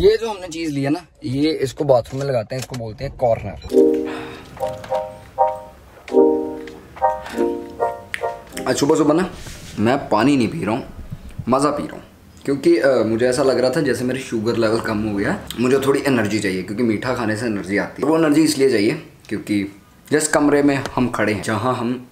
ये जो हमने चीज ली है ना, ये इसको बाथरूम में लगाते हैं, इसको बोलते हैं कॉर्नर। आज सुबह सुबह ना मैं पानी नहीं पी रहा हूँ, मज़ा पी रहा हूँ, क्योंकि मुझे ऐसा लग रहा था जैसे मेरी शुगर लेवल कम हो गया। मुझे थोड़ी एनर्जी चाहिए, क्योंकि मीठा खाने से एनर्जी आती है। वो एनर्जी इसलिए चाहिए क्योंकि जिस कमरे में हम खड़े हैं, जहाँ हम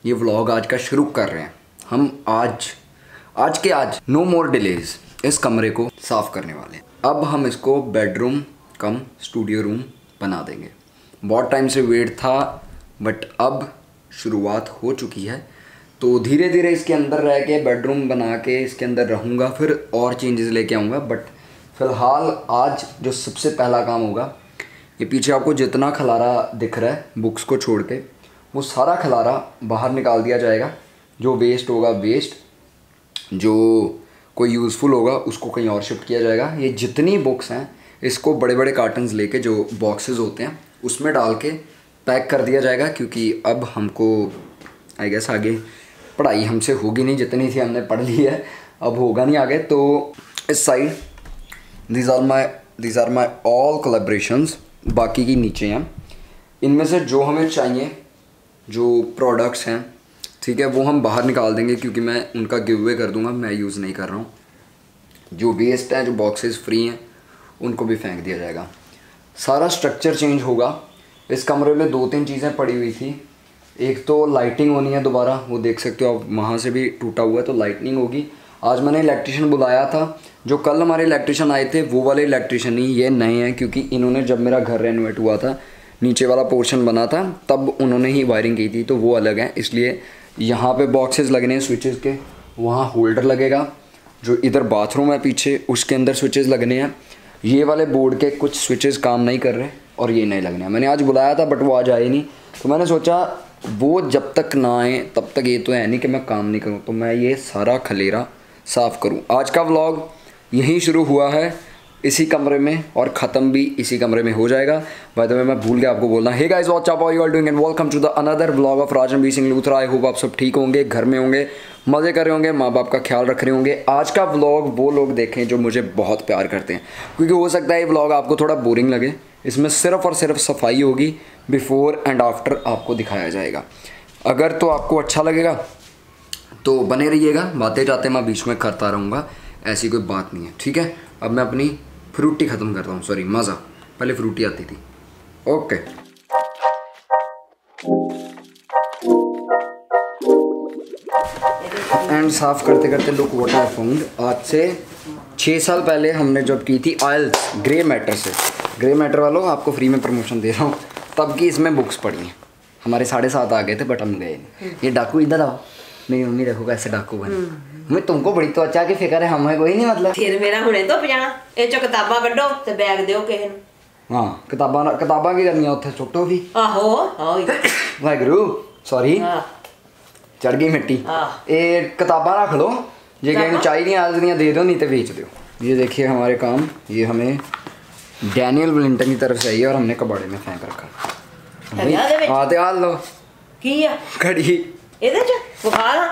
ये व्लॉग आज का शुरू कर रहे हैं, हम आज नो मोर डिलेज इस कमरे को साफ़ करने वाले हैं। अब हम इसको बेडरूम कम स्टूडियो रूम बना देंगे। बहुत टाइम से वेट था, बट अब शुरुआत हो चुकी है। तो धीरे धीरे इसके अंदर रह के बेडरूम बना के इसके अंदर रहूँगा, फिर और चेंजेस लेके आऊँगा। बट फ़िलहाल आज जो सबसे पहला काम होगा, ये पीछे आपको जितना खलारा दिख रहा है बुक्स को छोड़ के, वो सारा खलारा बाहर निकाल दिया जाएगा। जो वेस्ट होगा वेस्ट, जो कोई यूज़फुल होगा उसको कहीं और शिफ्ट किया जाएगा। ये जितनी बुक्स हैं इसको बड़े बड़े कार्टन्स लेके, जो बॉक्सेस होते हैं उसमें डाल के पैक कर दिया जाएगा, क्योंकि अब हमको आई गेस आगे पढ़ाई हमसे होगी नहीं, जितनी थी हमने पढ़ ली है, अब होगा नहीं आगे। तो इस side these are my all collaborations, बाकी की नीचे हैं। इनमें से जो हमें चाहिए, जो प्रोडक्ट्स हैं, ठीक है, वो हम बाहर निकाल देंगे, क्योंकि मैं उनका गिव अवे कर दूंगा, मैं यूज़ नहीं कर रहा हूँ। जो वेस्ट हैं, जो बॉक्सेस फ्री हैं, उनको भी फेंक दिया जाएगा। सारा स्ट्रक्चर चेंज होगा। इस कमरे में 2-3 चीज़ें पड़ी हुई थी। एक तो लाइटिंग होनी है दोबारा, वो देख सकते हो आप, वहाँ से भी टूटा हुआ है, तो लाइटनिंग होगी। आज मैंने इलेक्ट्रिशियन बुलाया था। जो कल हमारे इलेक्ट्रिशियन आए थे वो वाले इलेक्ट्रिशियन नहीं, ये नए हैं, क्योंकि इन्होंने जब मेरा घर रेनोवेट हुआ था, नीचे वाला पोर्शन बना था, तब उन्होंने ही वायरिंग की थी, तो वो अलग है। इसलिए यहाँ पे बॉक्सेस लगने हैं स्विचेस के, वहाँ होल्डर लगेगा। जो इधर बाथरूम है पीछे, उसके अंदर स्विचेस लगने हैं। ये वाले बोर्ड के कुछ स्विचेस काम नहीं कर रहे और ये नहीं लगने हैं। मैंने आज बुलाया था बट वो आज आए नहीं, तो मैंने सोचा वो जब तक ना आए तब तक ये तो है नहीं कि मैं काम नहीं करूँ, तो मैं ये सारा खलेरा साफ़ करूँ। आज का व्लॉग यहीं शुरू हुआ है, इसी कमरे में, और ख़त्म भी इसी कमरे में हो जाएगा। बाय द वे मैं भूल गया आपको बोलना, hey guys what's up, how you are doing and welcome to the another vlog of Rajanveer Singh Luthra. I hope आप सब ठीक होंगे, घर में होंगे, मज़े कर रहे होंगे, माँ बाप का ख्याल रख रहे होंगे। आज का व्लॉग वो लोग देखें जो मुझे बहुत प्यार करते हैं, क्योंकि हो सकता है ये व्लॉग आपको थोड़ा बोरिंग लगे। इसमें सिर्फ़ और सिर्फ सफाई होगी, बिफ़ोर एंड आफ्टर आपको दिखाया जाएगा। अगर तो आपको अच्छा लगेगा तो बने रहिएगा, बातें जाते मैं बीच में करता रहूँगा, ऐसी कोई बात नहीं है, ठीक है। अब मैं अपनी फ्रूटी ख़त्म करता हूँ, सॉरी मज़ा, पहले फ्रूटी आती थी। ओके, एंड साफ़ करते करते लुक व्हाट आई फाउंड। आज से 6 साल पहले हमने जब की थी आइल्स ग्रे मैटर से, ग्रे मैटर वालों आपको फ्री में प्रमोशन दे रहा हूँ, तब की इसमें बुक्स पढ़ी हैं। हमारे 7.5 आ गए थे बट हम गए नहीं। ये डाकू इधर आओ, मेरी मम्मी देखो कैसे डाकू बने। मैं तुमको बड़ी तो अच्छा की फिक्र है, हमें कोई नहीं मतलब। फिर मेरा हुणे तो पजाना ए चो किताबां कड्डो ते बैग दियो किसे नूं। हां, किताबां की करनी उत्थे सुट्टो भी। आहो आओ वाहिगुरू, सॉरी चढ़ गई मिट्टी। ये किताबां रख लो, जे किसी को चाहिए आज दियां दे दो, नहीं तो बेच दो। ये देखिए हमारे काम, ये हमें डैनियल विलिंगटन की तरफ से आई है और हमने कबाड़े में फेंक रखा। हाँ तो हाल लो की है घड़ी ਇਹਦੇ ਚ बुखार आ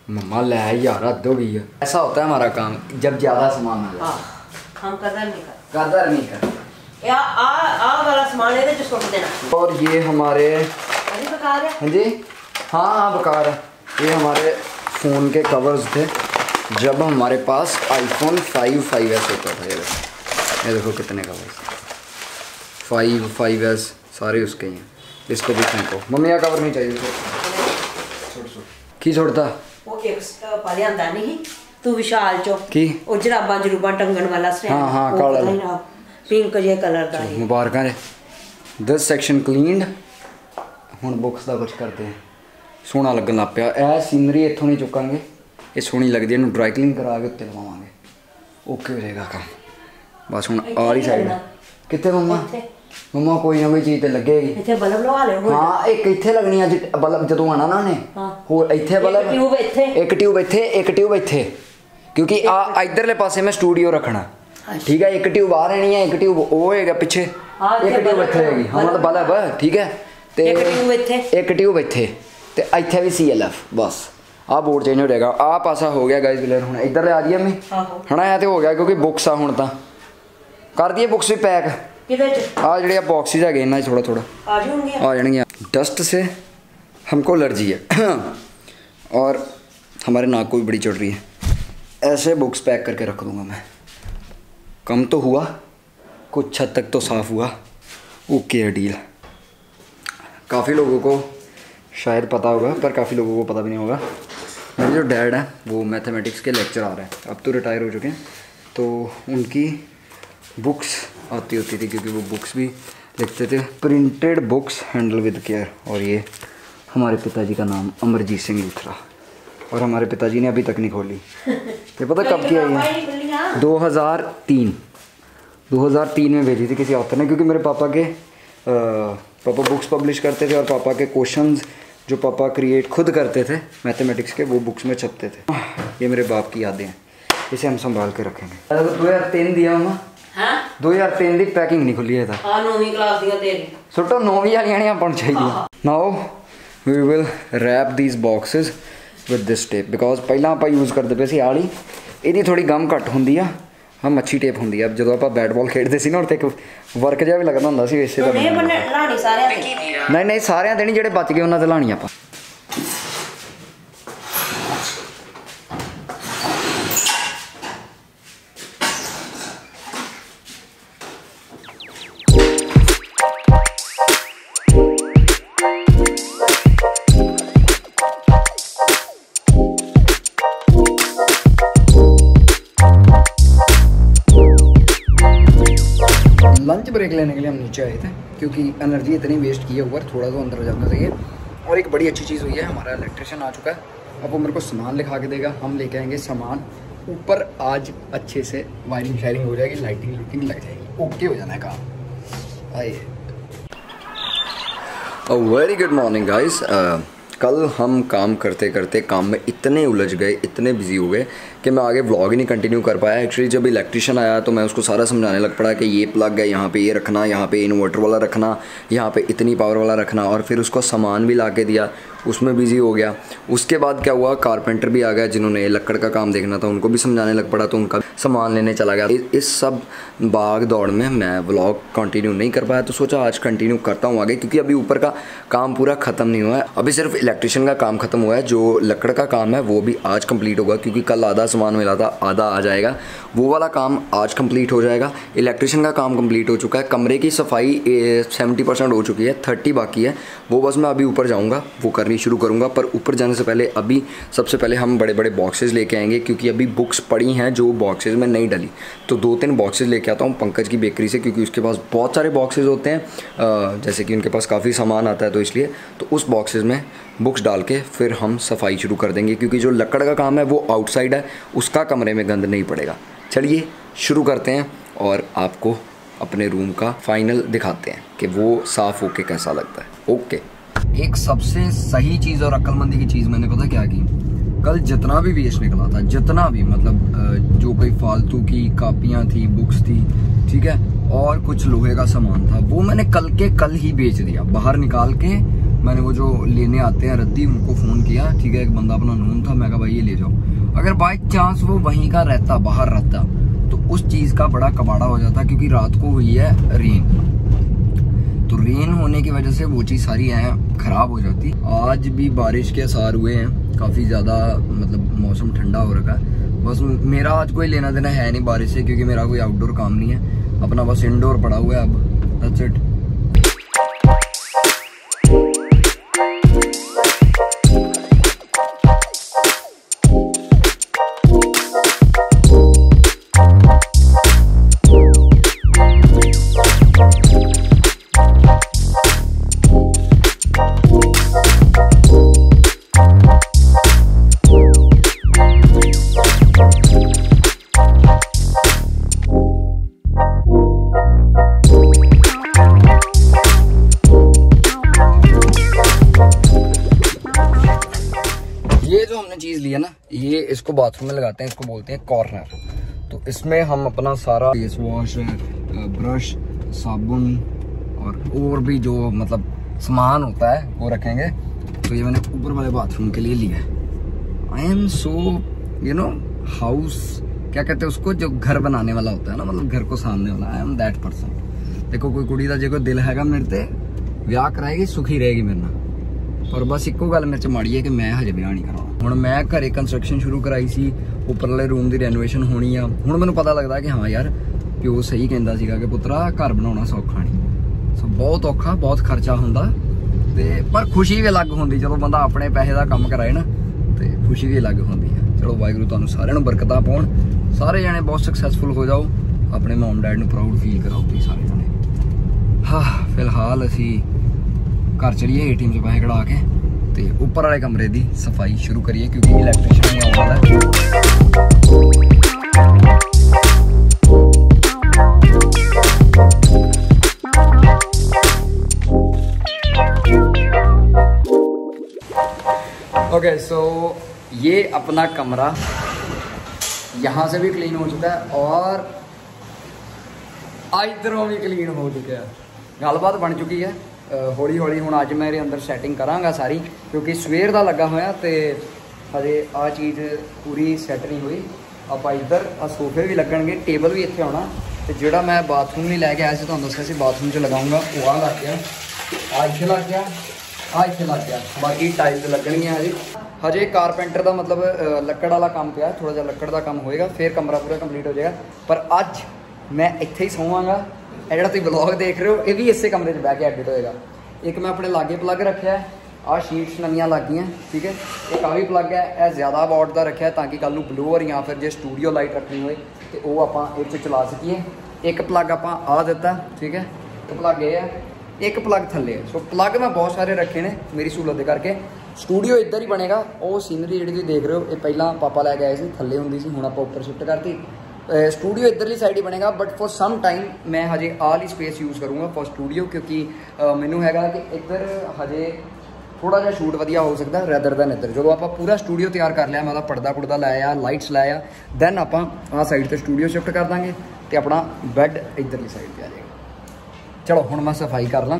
मम्मा ले यार, हद हो गई है। ऐसा होता है हमारा काम जब ज्यादा सामान आ जाए, हम कदर नहीं करते। आ वाला सामान ਇਹਦੇ ਚ सुट देना। और ये हमारे अभी बुखार है। हाँ जी, हाँ बुखार है। ये हमारे फ़ोन के कवर्स थे जब हमारे पास iPhone 5S होता था। ये देखो कितने कवर्स, 5S सारे उसके ही हैं। इसको भी फेंको, मम्मी का कवर नहीं चाहिए। की छोड़ता वो एक पालियांदा नहीं तू विशाल चो की ओ जराबां जरूबां टंगन वाला स्टैंड। हाँ काला पिंक जे कलर दा है। मुबारक है। 10 सेक्शन क्लीनड। हुण बुक्स दा कुछ करते हैं। सोहना लगन लग पिया। ए सीनरी इत्थों नहीं चुकांगे, ये सोहनी लगदी है, इहनूं ड्राई क्लीन करा के उत्ते लवावांगे, ओके हो जाएगा काम। बस हुण आली साइड कित्थे मम्मा? मम्मा कोई ना कोई चीज़ तो लगेगी। इत्थे बल्ब लगा लियो। हाँ एक इत्थे लगनी है बल्ब जदों आना ना ने। होर इत्थे बल्ब, एक ट्यूब इत्थे, क्योंकि आ इधरले पासे मैं स्टूडियो रखना, ठीक है। एक ट्यूब आ रहनी है, एक ट्यूब वो होएगा पिछे, एक ट्यूब इत्थे होएगी। हाँ मतलब बल्ब, ठीक है। ते एक ट्यूब इत्थे ते इत्थे भी CLF। बस आ बोर्ड चेंज हो जाएगा। आ पासा हो गया गाइस क्लियर। हुण इधर आ रही है मैं है ना, तो हो गया क्योंकि बुक्स आ हुण तां कर दिए बुक्स भी पैक आ जड़े बॉक्सिस है इन्ना थोड़ा थोड़ा आ जाएंगे। डस्ट से हमको एलर्जी है और हमारे नाक को भी बड़ी चढ़ रही है। ऐसे बुक्स पैक करके रख दूंगा मैं। कम तो हुआ, कुछ हद तक तो साफ़ हुआ। ओके है डील। काफ़ी लोगों को शायद पता होगा पर काफ़ी लोगों को पता भी नहीं होगा। मेरे जो डैड हैं वो मैथमेटिक्स के लेक्चर आ रहे हैं, अब तो रिटायर हो चुके हैं, तो उनकी बुक्स आती होती थी क्योंकि वो बुक्स भी लिखते थे, printed books handle with care. और ये हमारे पिताजी का नाम अमरजीत सिंह लूथरा, और हमारे पिताजी ने अभी तक नहीं खोली। ये पता कब किया ये? 2003 में भेजी थी किसी ऑथर ने, क्योंकि मेरे पापा बुक्स पब्लिश करते थे और पापा के क्वेश्चंस जो पापा क्रिएट खुद करते थे मैथमेटिक्स के, वो बुक्स में छपते थे। ये मेरे बाप की यादें हैं, इसे हम संभाल के रखेंगे। 2003 दिया हम 2003 की पैकिंग नहीं खुली है था। हां 9वीं क्लास दी तेरी सुटो 9वीं वालियां नहीं अपन चाहिए। Now we will wrap these boxes with this tape because पहला आप यूज़ करते पे सी आली ਇਹਦੀ थोड़ी गम घट होंगी आ, हम अच्छी टेप होंगी है। जो आप बैट बॉल खेडते सी ना और एक वर्क जिहा भी लगता होंदा सी इसे नहीं सारिਆਂ ਤੇ नहीं ਜਿਹੜੇ बच गए उन्हां ते लाणी आपां। लंच ब्रेक लेने के लिए हम नीचे आए थे क्योंकि एनर्जी इतनी वेस्ट की है ऊपर, थोड़ा तो अंदर जाना चाहिए। और एक बड़ी अच्छी चीज़ हुई है, हमारा इलेक्ट्रिशियन आ चुका है। अब वो मेरे को सामान लिखा के देगा, हम लेके आएंगे सामान ऊपर। आज अच्छे से वायरिंग शायरिंग हो जाएगी, लाइटिंग लूटिंग लग जाएगी, ओके हो जाना है काम। आइए। Very good morning guys. कल हम काम करते करते काम में इतने उलझ गए, इतने बिजी हो गए कि मैं आगे व्लॉग ही नहीं कंटिन्यू कर पाया। एक्चुअली जब इलेक्ट्रिशियन आया तो मैं उसको सारा समझाने लग पड़ा कि ये प्लग है, यहाँ पे ये रखना, यहाँ पे इन्वर्टर वाला रखना, यहाँ पे इतनी पावर वाला रखना, और फिर उसको सामान भी ला के दिया, उसमें बिज़ी हो गया। उसके बाद क्या हुआ, कारपेंटर भी आ गया जिन्होंने लकड़ का काम देखना था, उनको भी समझाने लग पड़ा, तो उनका सामान लेने चला गया। इस सब भाग दौड़ में मैं व्लॉग कंटिन्यू नहीं कर पाया, तो सोचा आज कंटिन्यू करता हूँ आगे, क्योंकि अभी ऊपर का काम पूरा ख़त्म नहीं हुआ है। अभी सिर्फ इलेक्ट्रिशियन का काम ख़त्म हुआ है, जो लकड़ का काम है वो भी आज कंप्लीट होगा, क्योंकि कल आधा सामान मिला था, आधा आ जाएगा, वो वाला काम आज कंप्लीट हो जाएगा। इलेक्ट्रिशियन का काम कंप्लीट हो चुका है, कमरे की सफाई 70% हो चुकी है, 30 बाकी है, वो बस मैं अभी ऊपर जाऊँगा वो करनी शुरू करूँगा। पर ऊपर जाने से पहले अभी सबसे पहले हम बड़े बड़े बॉक्सेस लेके आएंगे, क्योंकि अभी बुक्स पड़ी हैं जो बॉक्सेस में नहीं डली, तो 2-3 बॉक्सेस लेके आता हूँ पंकज की बेकरी से, क्योंकि उसके पास बहुत सारे बॉक्सेस होते हैं, जैसे कि उनके पास काफ़ी सामान आता है, तो इसलिए तो उस बॉक्सेस में बुक्स डाल के फिर हम सफाई शुरू कर देंगे, क्योंकि जो लकड़ का काम है वो आउटसाइड है, उसका कमरे में गंद नहीं पड़ेगा। चलिए शुरू करते हैं और आपको अपने रूम का फाइनल दिखाते हैं कि वो साफ़ होके कैसा लगता है। ओके। एक सबसे सही चीज़ और अक्लमंदी की चीज़ मैंने पता क्या की, कल जितना भी वेस्ट निकला था, जितना भी मतलब जो कोई फालतू की कापियाँ थी, बुक्स थी, ठीक है, और कुछ लोहे का सामान था, वो मैंने कल के कल ही बेच दिया। बाहर निकाल के मैंने वो जो लेने आते हैं रद्दी, उनको फ़ोन किया, ठीक है, एक बंदा अपना नून था, मैं कहा भाई ये ले जाओ। अगर बाई चांस वो वहीं का रहता, बाहर रहता, तो उस चीज़ का बड़ा कबाड़ा हो जाता, क्योंकि रात को हुई है रेन, तो रेन होने की वजह से वो चीज़ सारी है ख़राब हो जाती। आज भी बारिश के आसार हुए हैं, काफ़ी ज़्यादा मतलब मौसम ठंडा हो रखा है। बस मेरा आज कोई लेना देना है नहीं बारिश से, क्योंकि मेरा कोई आउटडोर काम नहीं है, अपना बस इंडोर पड़ा हुआ है अब, दैट्स इट। चीज लिया ना, ये इसको बाथरूम में लगाते हैं, इसको बोलते हैं कॉर्नर। तो इसमें हम अपना सारा फेस वॉश, ब्रश, साबुन और भी जो मतलब सामान होता है वो रखेंगे। तो ये मैंने ऊपर वाले बाथरूम के लिए लिया है। आई एम सो हाउस क्या कहते हैं उसको, जो घर बनाने वाला होता है ना, मतलब घर को सामने वाला। I am that person. देखो कोई कुड़ी का जो कोई दिल हैगा मेरे ते विआह कराएगी, सुखी रहेगी मेरे नाल, पर बस इक्को गल मेरे च माड़ी है कि मैं हजे विआह नहीं कराना। हुण मैं घरे कंस्ट्रक्शन शुरू कराई सी, उपरले रूम की रेनोवेशन होनी आ। हुण मैनूं पता लगदा कि हाँ यार प्यो सही कहंदा सीगा कि पुत्रा घर बनाउणा सौखा नहीं, सो बहुत औखा, बहुत खर्चा हुंदा ते पर खुशी भी अलग हुंदी जदों बंदा अपने पैसे का काम कराए ना, ते खुशी भी अलग हुंदी है। चलो वाहिगुरू तुहानूं सारिआं नूं बरकतां पाउण, सारे जने बहुत सक्सैसफुल हो जाओ, अपने मॉम डैड नूं प्राउड फील कराओ तुसीं सारे जने। हाँ फिलहाल असीं घर चलिए ATM से पैसे कढ़ा के ते उपर वाले कमरे की सफाई शुरू करिए क्योंकि इलैक्ट्रीशियन नहीं आने वाला है। ओके सो ये अपना कमरा यहाँ से भी क्लीन हो चुका है और इधरों भी क्लीन हो चुका है। गलबात बन चुकी है। हौली हौली हुण अज मेरे अंदर सैटिंग करांगा सारी, क्योंकि सवेर का लगा होया तो हजे आ चीज़ पूरी सैट नहीं हुई। आप इधर आ सोफे भी लगणगे, टेबल भी इत्थे आना, तो जोड़ा मैं बाथरूम नहीं लैके आया तुहानूं दस्सिया सी बाथरूम च लगाऊंगा वो आ लग गया, आ इत्थे लग गया, आ इत्थे लग गया, बाकी टाइल्स लगणगियां। हजे कारपेंटर का मतलब लक्कड़ वाला काम पिया, थोड़ा जिहा लक्कड़ का काम होएगा फिर कमरा पूरा कंप्लीट हो जाएगा। पर अज मैं इत्थे ही सोवांगा। ਇਹ ਜਿਹੜਾ ਤੁਸੀਂ ਵਲੌਗ देख रहे हो ये भी इसे कमरे 'ਚ ਬਹਿ ਕੇ एडिट होएगा। एक मैं अपने लागे प्लग रखा है, आ शीट्स नवियां लग गई, ठीक है। एक आ भी प्लग है, यह ज़्यादा वाट का रखा है ताकि कल ब्लोअर या फिर जो स्टूडियो लाइट रखनी हो तो वो आप चला सकीए। एक प्लग आप आ दिता, ठीक है, एक प्लग ये है, एक प्लग थले है। सो प्लग मैं बहुत सारे रखे ने मेरी सहूलत करके। स्टूडियो इधर ही बनेगा, वो सीनरी जी देख रहे हो ये पहला पापा लैके आए थे, थले होंगी सी, हुण आपां उपर शिफ्ट करती। स्टूडियो इधरली साइड ही बनेगा, बट फॉर सम टाइम मैं हजे आली स्पेस यूज़ करूँगा फॉर स्टूडियो, क्योंकि मैनू हैगा कि इधर हजे थोड़ा जिहा शूट वधिया हो सकता रैदर दैन इधर। जो आप पूरा स्टूडियो तैयार कर लिया, मतलब पर्दा पुर्दा लाया, लाइट्स लाया, दैन आप साइड तो स्टूडियो शिफ्ट कर देंगे तो अपना बैड इधरली साइड पर आ जाएगा। चलो हुण मैं सफाई कर ला।